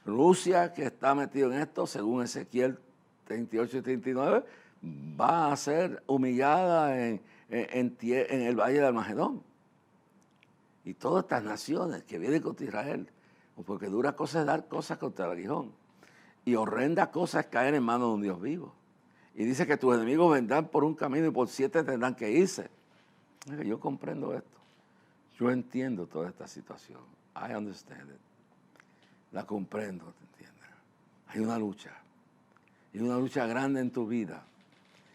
Rusia, que está metido en esto, según Ezequiel 38 y 39, va a ser humillada en el valle de Armagedón. Y todas estas naciones que vienen contra Israel, porque dura cosa es dar cosas contra el aguijón. Y horrenda cosa es caer en manos de un Dios vivo. Y dice que tus enemigos vendrán por un camino y por 7 tendrán que irse. Yo comprendo esto. Yo entiendo toda esta situación. I understand it. La comprendo, ¿te entiendes? Hay una lucha. Y una lucha grande en tu vida.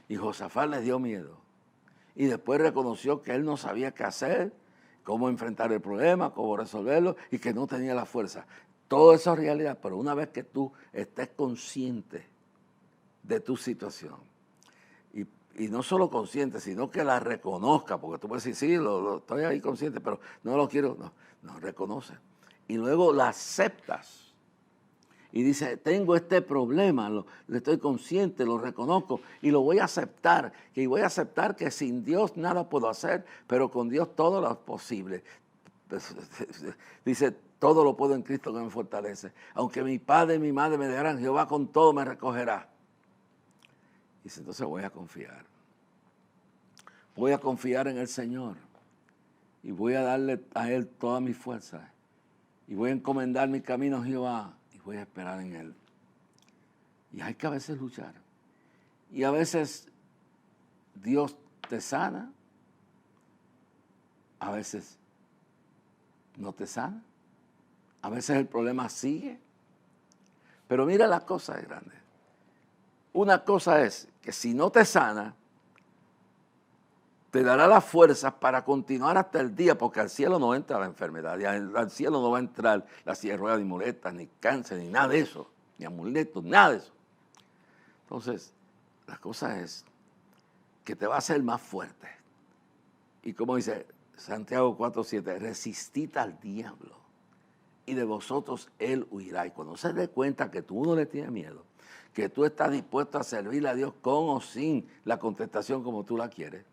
Y Josafat le dio miedo. Y después reconoció que él no sabía qué hacer, cómo enfrentar el problema, cómo resolverlo, y que no tenía la fuerza. Todo eso es realidad, pero una vez que tú estés consciente de tu situación, y no solo consciente, sino que la reconozca, porque tú puedes decir, sí, estoy ahí consciente, pero no lo quiero, no reconoce. Y luego la aceptas. Y dice, tengo este problema, le estoy consciente, lo reconozco y lo voy a aceptar. Y voy a aceptar que sin Dios nada puedo hacer, pero con Dios todo lo es posible. Dice, todo lo puedo en Cristo que me fortalece. Aunque mi padre y mi madre me dejaran, Jehová con todo me recogerá. Dice, entonces voy a confiar. Voy a confiar en el Señor. Y voy a darle a Él todas mis fuerzas. Y voy a encomendar mi camino a Jehová. Y voy a esperar en Él. Y hay que a veces luchar. Y a veces Dios te sana. a veces no te sana, a veces el problema sigue. Pero mira las cosas grandes. Una cosa es que si no te sana, te dará las fuerzas para continuar hasta el día, porque al cielo no entra la enfermedad, y al cielo no va a entrar la silla de ruedas, ni muletas, ni cáncer, ni nada de eso, ni amuletos, nada de eso. Entonces, la cosa es que te va a hacer más fuerte. Y como dice Santiago 4:7, resistid al diablo y de vosotros él huirá. Y cuando se dé cuenta que tú no le tienes miedo, que tú estás dispuesto a servirle a Dios con o sin la contestación como tú la quieres,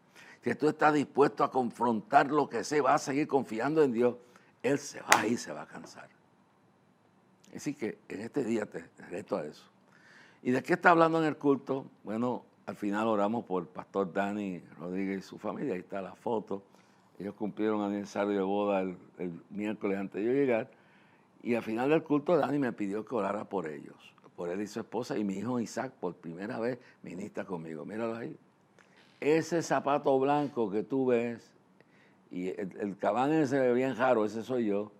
que tú estás dispuesto a confrontar lo que sea, vas a seguir confiando en Dios, Él se va a ir, se va a cansar. Así que en este día te reto a eso. ¿Y de qué está hablando en el culto? Bueno, al final oramos por el pastor Dani Rodríguez y su familia, ahí está la foto. Ellos cumplieron aniversario de boda el miércoles antes de yo llegar. Y al final del culto Dani me pidió que orara por ellos, por él y su esposa, y mi hijo Isaac por primera vez ministra conmigo. Míralo ahí. Ese zapato blanco que tú ves, y el cabán ese bien raro, ese soy yo.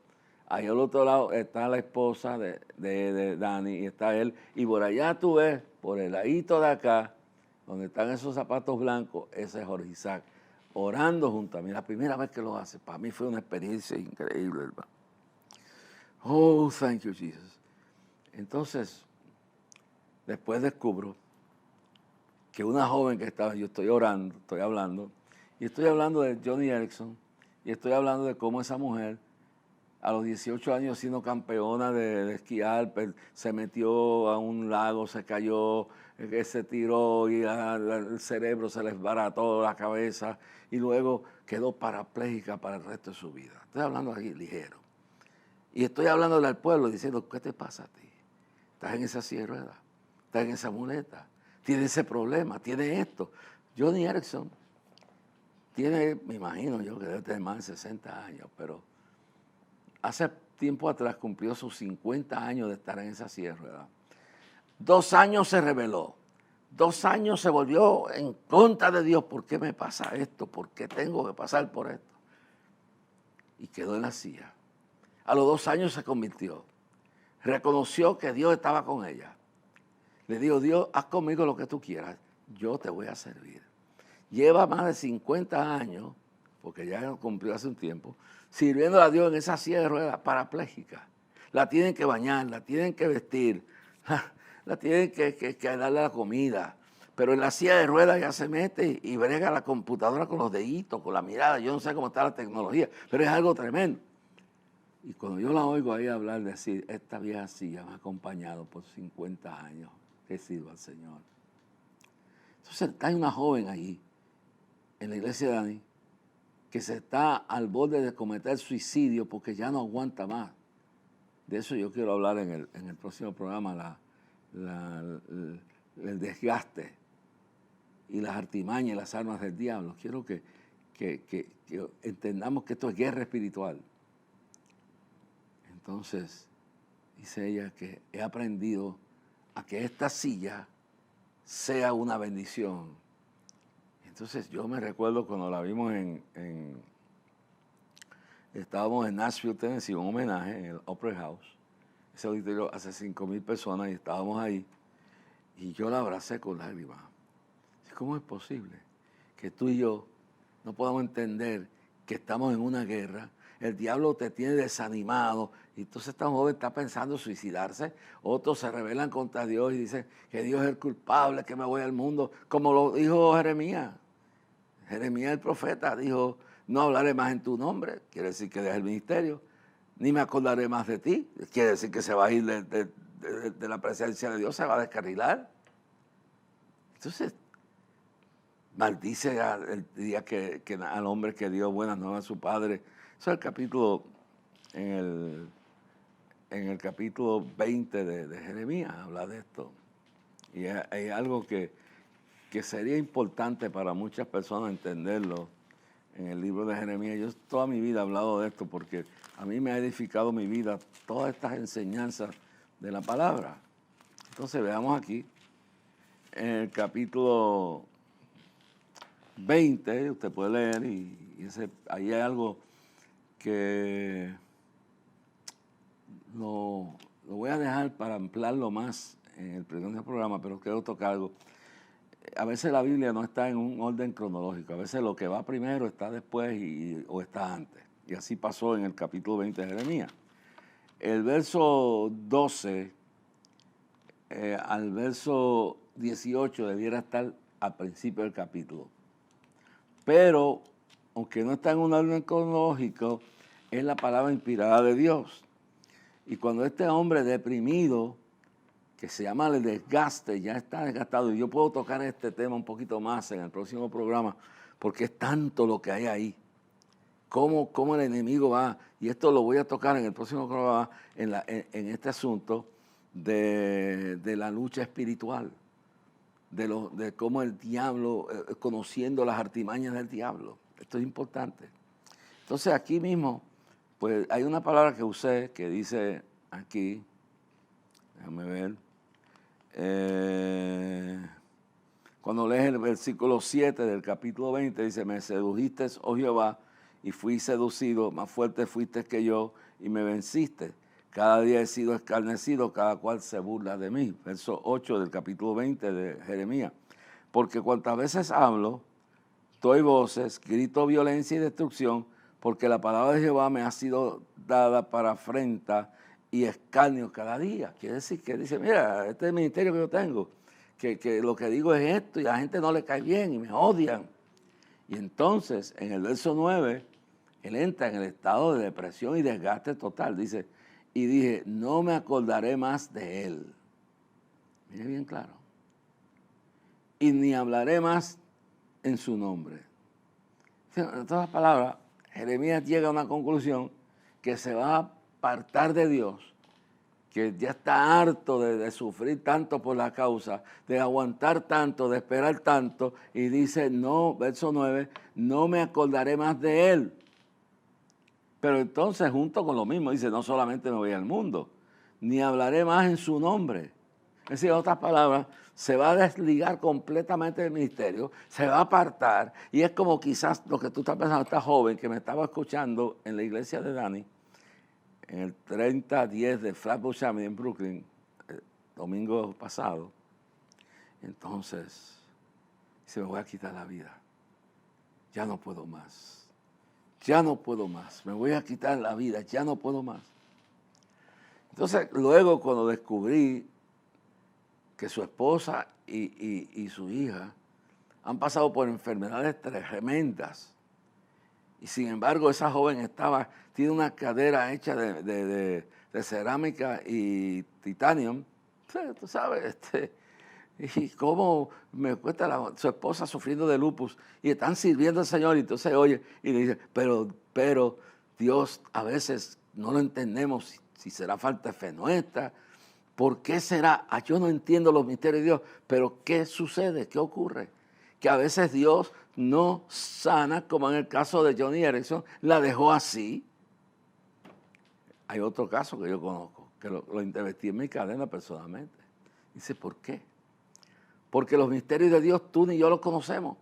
Ahí al otro lado está la esposa de Dani y está él. Y por allá tú ves, por el ladito de acá, donde están esos zapatos blancos, ese es Jorge Isaac, orando junto a mí. La primera vez que lo hace, para mí fue una experiencia increíble, hermano. Oh, thank you, Jesus. Entonces, después descubro que una joven que estaba, yo estoy orando, estoy hablando de Johnny Erickson, y estoy hablando de cómo esa mujer, a los 18 años siendo campeona de esquiar, se metió a un lago, se cayó, se tiró y el cerebro se le desbarató la cabeza y luego quedó parapléjica para el resto de su vida. Estoy hablando aquí ligero. Y estoy hablándole al pueblo diciendo, ¿qué te pasa a ti? ¿Estás en esa silla de ruedas? ¿Estás en esa muleta? ¿Tienes ese problema? ¿Tienes esto? Johnny Erickson tiene, me imagino yo, que debe tener más de 60 años, pero hace tiempo atrás cumplió sus 50 años de estar en esa silla de ruedas. 2 años se rebeló. 2 años se volvió en contra de Dios. ¿Por qué me pasa esto? ¿Por qué tengo que pasar por esto? Y quedó en la silla. A los 2 años se convirtió. Reconoció que Dios estaba con ella. Le dijo, Dios, haz conmigo lo que tú quieras. Yo te voy a servir. Lleva más de 50 años, porque ya cumplió hace un tiempo, sirviendo a Dios en esa silla de ruedas parapléjica. La tienen que bañar, la tienen que vestir, la tienen que darle la comida. Pero en la silla de ruedas ya se mete y brega la computadora con los deditos, con la mirada. Yo no sé cómo está la tecnología, pero es algo tremendo. Y cuando yo la oigo ahí hablar, decir, esta vieja silla me ha acompañado por 50 años, que sirva al Señor. Entonces hay una joven allí, en la iglesia de Dani, que se está al borde de cometer suicidio porque ya no aguanta más. De eso yo quiero hablar en el próximo programa, el desgaste y las artimañas y las armas del diablo. Quiero que entendamos que esto es guerra espiritual. Entonces, dice ella que he aprendido a que esta silla sea una bendición. Entonces yo me recuerdo cuando la vimos estábamos en Nashville, Tennessee, un homenaje en el Opera House. Ese auditorio hace 5,000 personas y estábamos ahí. Y yo la abracé con lágrimas. ¿Cómo es posible que tú y yo no podamos entender que estamos en una guerra? El diablo te tiene desanimado y entonces esta joven está pensando en suicidarse. Otros se rebelan contra Dios y dicen que Dios es el culpable, que me voy al mundo, como lo dijo Jeremías. Jeremías el profeta dijo, no hablaré más en tu nombre, quiere decir que deja el ministerio, ni me acordaré más de ti, quiere decir que se va a ir de la presencia de Dios, se va a descarrilar. Entonces, maldice el día que al hombre que dio buenas nuevas a su padre. Eso es el capítulo, en el capítulo 20 de Jeremías, habla de esto. Y hay algo que sería importante para muchas personas entenderlo en el libro de Jeremías. Yo toda mi vida he hablado de esto porque a mí me ha edificado mi vida todas estas enseñanzas de la palabra. Entonces veamos aquí, en el capítulo 20, usted puede leer y Y ahí hay algo que lo voy a dejar para ampliarlo más en el próximo programa, pero quiero tocar algo. A veces la Biblia no está en un orden cronológico, a veces lo que va primero está después o está antes. Y así pasó en el capítulo 20 de Jeremías. El verso 12 al verso 18 debiera estar al principio del capítulo. Pero, aunque no está en un orden cronológico, es la palabra inspirada de Dios. Y cuando este hombre deprimido, que se llama el desgaste, ya está desgastado, y yo puedo tocar este tema un poquito más en el próximo programa, porque es tanto lo que hay ahí. Cómo el enemigo va, y esto lo voy a tocar en el próximo programa, en este asunto de la lucha espiritual, de cómo el diablo, conociendo las artimañas del diablo. Esto es importante. Entonces aquí mismo, pues hay una palabra que usé que dice aquí, déjame ver, cuando lees el versículo 7 del capítulo 20, dice, me sedujiste, oh Jehová, y fui seducido, más fuerte fuiste que yo, y me venciste. Cada día he sido escarnecido, cada cual se burla de mí. Verso 8 del capítulo 20 de Jeremías. Porque cuantas veces hablo, doy voces, grito violencia y destrucción, porque la palabra de Jehová me ha sido dada para afrenta y escarnio cada día. Quiere decir que dice, mira, este es el ministerio que yo tengo, que lo que digo es esto y a la gente no le cae bien y me odian. Y entonces, en el verso 9, él entra en el estado de depresión y desgaste total. Dice, y dije, no me acordaré más de él. Mire bien claro. Y ni hablaré más en su nombre. En todas palabras, Jeremías llega a una conclusión que se va a apartar de Dios, que ya está harto de sufrir tanto por la causa, de aguantar tanto, de esperar tanto, y dice, no, verso 9, no me acordaré más de él. Pero entonces, junto con lo mismo, dice, no solamente me voy al mundo, ni hablaré más en su nombre. Es decir, en otras palabras, se va a desligar completamente del ministerio, se va a apartar, y es como quizás lo que tú estás pensando, esta joven que me estaba escuchando en la iglesia de Dani, en el 3010 de Flatbush Avenue en Brooklyn, el domingo pasado. Entonces, se me voy a quitar la vida. Ya no puedo más. Ya no puedo más. Me voy a quitar la vida. Ya no puedo más. Entonces, luego cuando descubrí que su esposa y su hija han pasado por enfermedades tremendas, y sin embargo esa joven tiene una cadera hecha de cerámica y titanium, tú sabes, y cómo me cuesta su esposa sufriendo de lupus, y están sirviendo al Señor, y entonces oye, y le dice, pero Dios, a veces no lo entendemos, si será falta de fe nuestra, ¿por qué será? Yo no entiendo los misterios de Dios, pero ¿qué sucede? ¿Qué ocurre? Que a veces Dios no sana, como en el caso de Joni Eareckson, la dejó así. Hay otro caso que yo conozco, que lo investigué en mi cadena personalmente. Dice, ¿por qué? Porque los misterios de Dios tú ni yo los conocemos.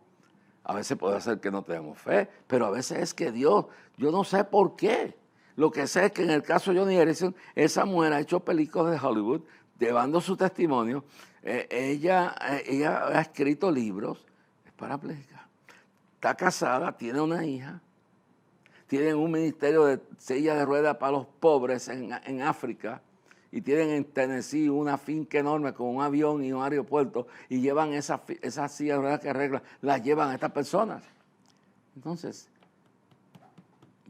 A veces puede ser que no tenemos fe, pero a veces es que Dios, yo no sé por qué. Lo que sé es que en el caso de Joni Eareckson, esa mujer ha hecho películas de Hollywood, llevando su testimonio. Ella ha escrito libros, es parapléjica. Está casada, tiene una hija, tienen un ministerio de silla de ruedas para los pobres en África, y tienen en Tennessee una finca enorme con un avión y un aeropuerto, y llevan esas sillas de ruedas que arreglan, las llevan a estas personas. Entonces,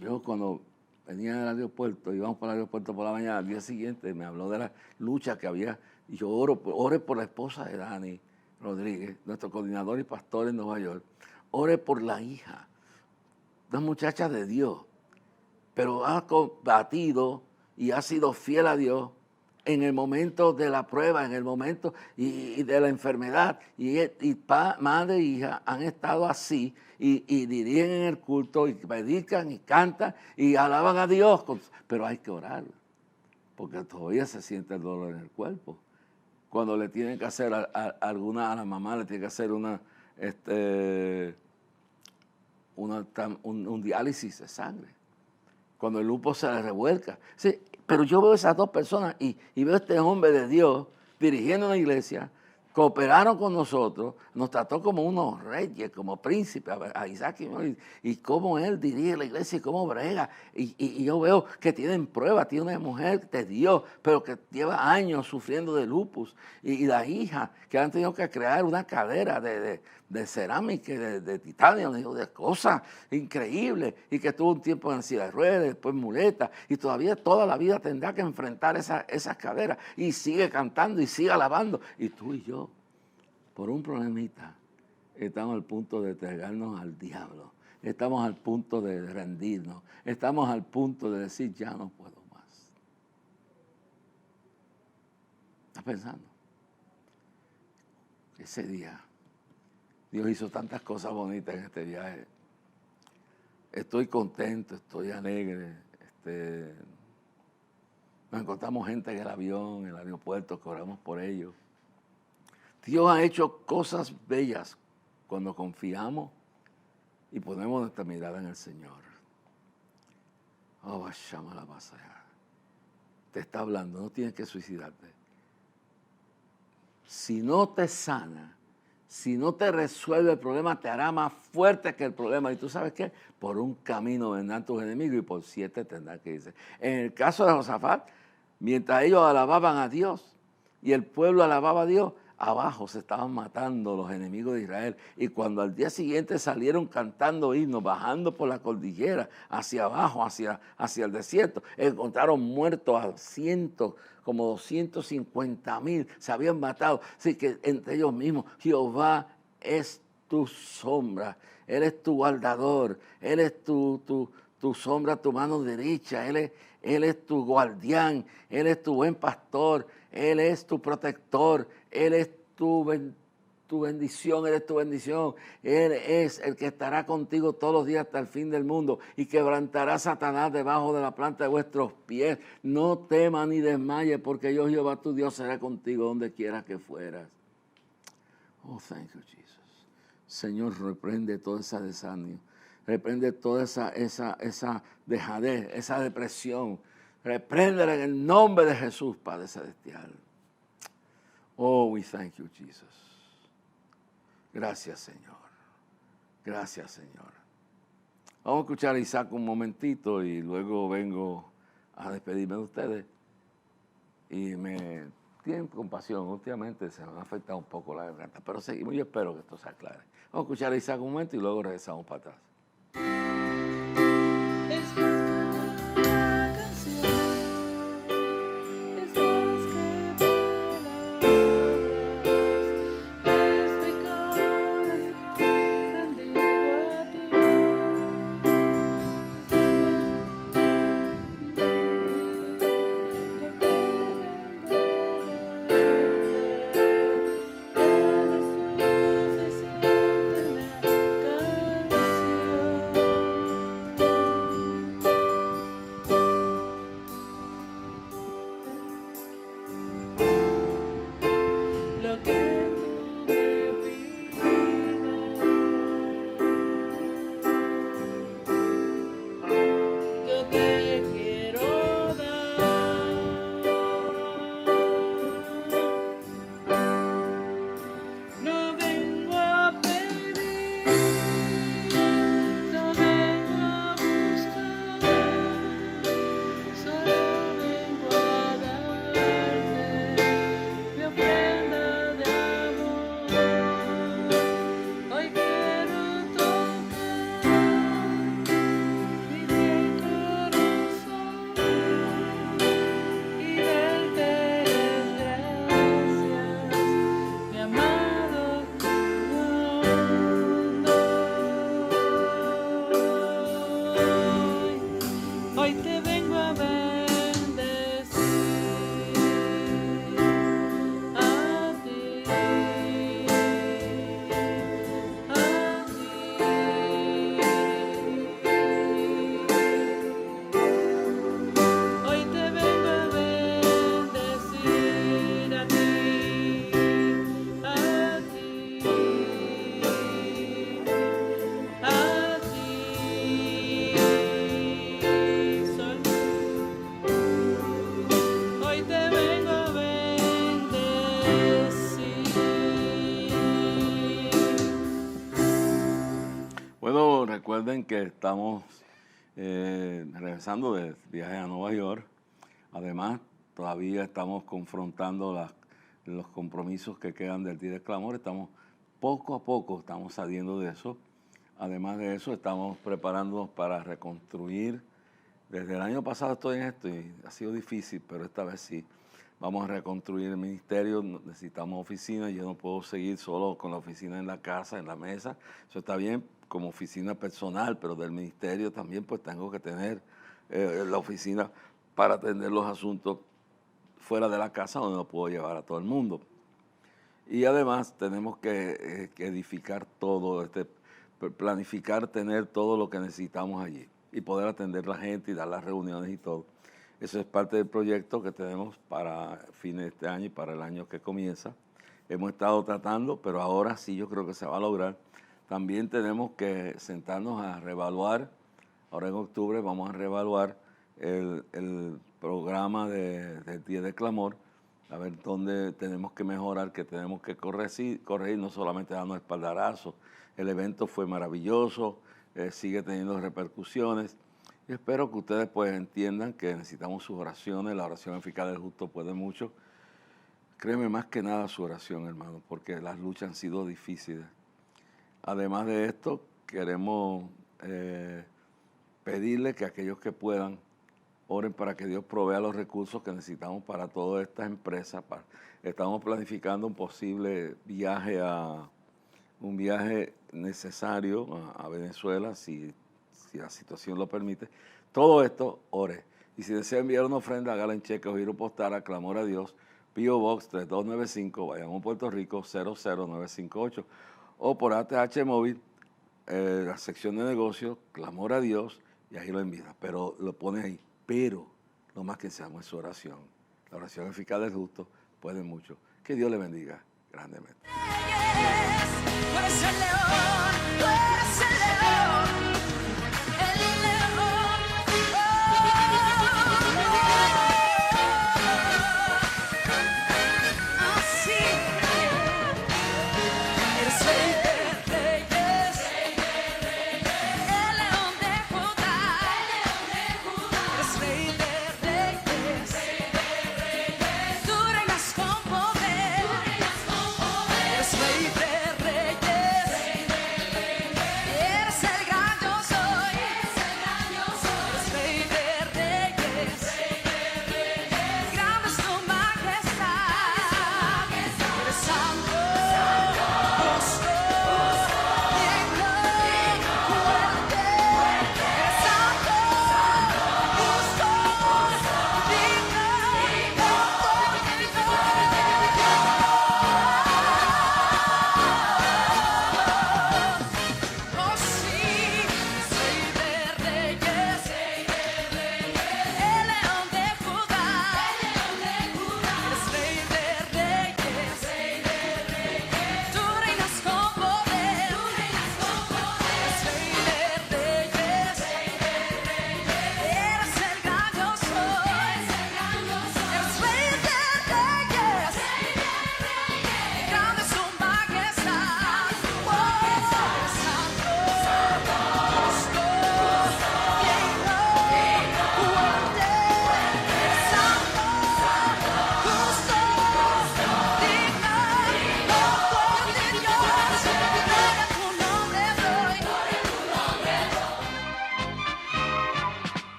yo cuando venía del aeropuerto, íbamos para el aeropuerto por la mañana, al día siguiente me habló de la lucha que había, y yo oré por la esposa de Dani Rodríguez, nuestro coordinador y pastor en Nueva York, oré por la hija, una muchacha de Dios, pero ha combatido y ha sido fiel a Dios en el momento de la prueba, en el momento y de la enfermedad. Y madre e hija han estado así y dirigen en el culto y predican y cantan y alaban a Dios. Pero hay que orar, porque todavía se siente el dolor en el cuerpo. Cuando le tienen que hacer a la mamá le tienen que hacer un diálisis de sangre, cuando el lupus se le revuelca. Sí, pero yo veo esas dos personas y veo a este hombre de Dios dirigiendo una iglesia, cooperaron con nosotros, nos trató como unos reyes, como príncipes, a Isaac y cómo él dirige la iglesia y cómo brega. Y yo veo que tienen pruebas, tiene una mujer de Dios, pero que lleva años sufriendo de lupus. Y la hija, que han tenido que crear una cadera de cerámica, de titanio, de cosas increíbles, y que tuvo un tiempo en silla de ruedas, después muleta, y todavía toda la vida tendrá que enfrentar esas caderas, y sigue cantando y sigue alabando. Y tú y yo, por un problemita, estamos al punto de entregarnos al diablo, estamos al punto de rendirnos, estamos al punto de decir, ya no puedo más. ¿Estás pensando? Ese día Dios hizo tantas cosas bonitas en este viaje. Estoy contento, estoy alegre. Nos encontramos gente en el avión, en el aeropuerto, que oramos por ellos. Dios ha hecho cosas bellas cuando confiamos y ponemos nuestra mirada en el Señor. Oh, Bashama la Basaya. Te está hablando, no tienes que suicidarte. Si no te sana, si no te resuelve el problema, te hará más fuerte que el problema. ¿Y tú sabes qué? Por un camino vendrán tus enemigos y por 7 tendrán que irse. En el caso de Josafat, mientras ellos alababan a Dios y el pueblo alababa a Dios, abajo se estaban matando los enemigos de Israel. Y cuando al día siguiente salieron cantando himnos, bajando por la cordillera, hacia abajo, hacia el desierto, encontraron muertos a cientos, como 250,000, se habían matado. Así que entre ellos mismos, Jehová es tu sombra, Él es tu guardador, Él es tu sombra, tu mano derecha, Él es tu guardián, Él es tu buen pastor, Él es tu protector, Él es tu bendición, Él es tu bendición. Él es el que estará contigo todos los días hasta el fin del mundo y quebrantará a Satanás debajo de la planta de vuestros pies. No temas ni desmayes, porque yo, Jehová tu Dios, será contigo donde quiera que fueras. Oh, thank you, Jesus. Señor, reprende todo ese desánimo. Reprende toda esa dejadez, esa depresión. Repréndela en el nombre de Jesús, Padre Celestial. Oh, we thank you, Jesus. Gracias, Señor. Gracias, Señor. Vamos a escuchar a Isaac un momentito y luego vengo a despedirme de ustedes. Y me tienen compasión. Últimamente se me ha afectado un poco la garganta, pero seguimos. Yo espero que esto se aclare. Vamos a escuchar a Isaac un momento y luego regresamos para atrás. que estamos regresando de viaje a Nueva York. Además, todavía estamos confrontando los compromisos que quedan del Día del Clamor. Poco a poco estamos saliendo de eso. Además de eso, estamos preparándonos para reconstruir. Desde el año pasado estoy en esto y ha sido difícil, pero esta vez sí. Vamos a reconstruir el ministerio, necesitamos oficina. Yo no puedo seguir solo con la oficina en la casa, en la mesa. Eso está bien como oficina personal, pero del ministerio también pues tengo que tener la oficina para atender los asuntos fuera de la casa, donde no puedo llevar a todo el mundo. Y además tenemos que edificar todo, planificar, tener todo lo que necesitamos allí y poder atender a la gente y dar las reuniones y todo. Eso es parte del proyecto que tenemos para fines de este año y para el año que comienza. Hemos estado tratando, pero ahora sí yo creo que se va a lograr. También tenemos que sentarnos a reevaluar. Ahora en octubre vamos a reevaluar el programa del Día del Clamor, a ver dónde tenemos que mejorar, que tenemos que corregir, no solamente darnos espaldarazos. El evento fue maravilloso, sigue teniendo repercusiones. Y espero que ustedes pues entiendan que necesitamos sus oraciones. La oración eficaz del justo puede mucho. Créeme, más que nada su oración, hermano, porque las luchas han sido difíciles. Además de esto, queremos pedirle que aquellos que puedan oren para que Dios provea los recursos que necesitamos para todas estas empresas. Estamos planificando un posible viaje un viaje necesario a Venezuela, si la situación lo permite. Todo esto, ore. Y si desea enviar una ofrenda, hágala en cheque o giro postal a Clamor a Dios, P.O. Box 3295, Bayamón, Puerto Rico, 00958. O por ATH Móvil, la sección de negocios, Clamor a Dios, y ahí lo envía. Pero lo pone ahí. Pero lo más que seamos es su oración. La oración eficaz del justo puede mucho. Que Dios le bendiga grandemente. Tú eres el león, tú eres el león.